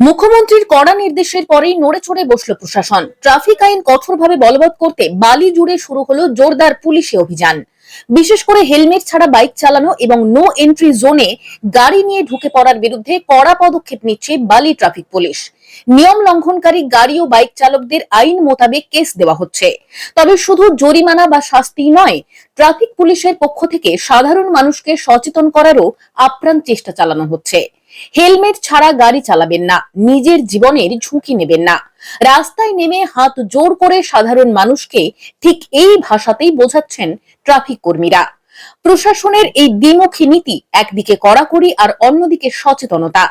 মুখ্যমন্ত্রীর কড়া নির্দেশের পরেই নড়েচড়ে বসল প্রশাসন। ট্রাফিক আইন কঠোরভাবে বলবৎ করতে বালি জুড়ে শুরু হলো জোরদার পুলিশি অভিযান। বিশেষ করে হেলমেট ছাড়া বাইক চালানো এবং নো এন্ট্রি জোনে গাড়ি নিয়ে ঢুকে পড়ার বিরুদ্ধে কড়া পদক্ষেপ নিচ্ছে বালি ট্রাফিক পুলিশ। নিয়ম লঙ্ঘনকারী গাড়ি ও বাইক চালকদের আইন মোতাবেক কেস দেওয়া হচ্ছে। তবে শুধু জরিমানা বা শাস্তি নয়, ট্রাফিক পুলিশের পক্ষ থেকে সাধারণ মানুষকে সচেতন করারও আপ্রাণ চেষ্টা চালানো হচ্ছে। হেলমেট ছাড়া গাড়ি চালাবেন না, নিজের জীবনের ঝুঁকি নেবেন না। রাস্তায় নেমে হাত জোড় করে সাধারণ মানুষকে ঠিক এই ভাষাতেই বোঝাচ্ছেন ট্রাফিক কর্মীরা। প্রশাসনের এই দ্বিমুখী নীতি, একদিকে কড়াকড়ি আর অন্যদিকে সচেতনতা,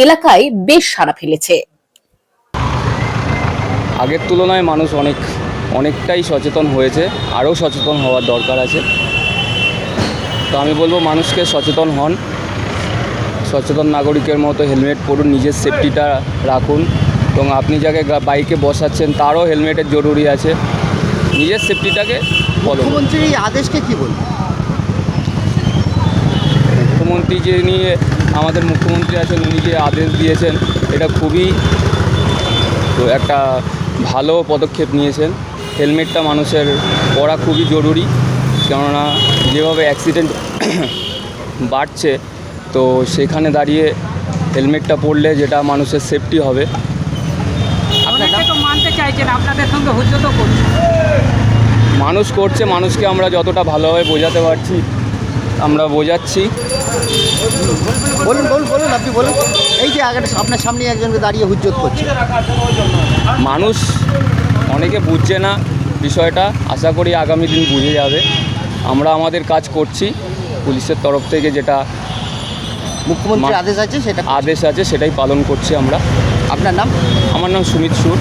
এলাকায় বেশ সাড়া ফেলেছে। আগের তুলনায় মানুষ অনেকটাই সচেতন হয়েছে, আরও সচেতন হওয়ার দরকার আছে। তো আমি বলবো মানুষকে সচেতন হন, সচেতন নাগরিকের মতো হেলমেট পরুন, নিজের সেফটিটা রাখুন এবং আপনি যাকে বাইকে বসাচ্ছেন তারও হেলমেটের জরুরি আছে। নিজের সেফটিটাকে ফলো করুন। মুখ্যমন্ত্রীর এই আদেশকে কী বলবেন? মুখ্যমন্ত্রী যে নিয়ে আমাদের মুখ্যমন্ত্রী আছেন, উনি যে আদেশ দিয়েছেন এটা খুবই একটা ভালো পদক্ষেপ নিয়েছেন। হেলমেটটা মানুষের পরা খুবই জরুরি, কেননা যেভাবে অ্যাক্সিডেন্ট বাড়ছে, তো সেখানে দাঁড়িয়ে হেলমেটটা পরলে যেটা মানুষের সেফটি হবে। অনেকে তো মানতে চাইছেন, আপনাদের সঙ্গে হুজ্জত করছে। মানুষ করছে, মানুষকে আমরা যতটা ভালোভাবে বোঝাতে পারছি আমরা বোঝাচ্ছি। বলুন বলুন বলুন আপনি বলুন। এই যে আগে আপনার সামনে একজনকে দাঁড়িয়ে হুজ্জত করছে, মানুষ অনেকে বুঝছে না বিষয়টা, আশা করি আগামী দিন বুঝে যাবে। আমরা আমাদের কাজ করছি, পুলিশের তরফ থেকে যেটা মুখ্যমন্ত্রীর আদেশ আছে সেটা। আদেশ আছে সেটাই পালন করছি আমরা। আপনার নাম? আমার নাম সুমিত সুর।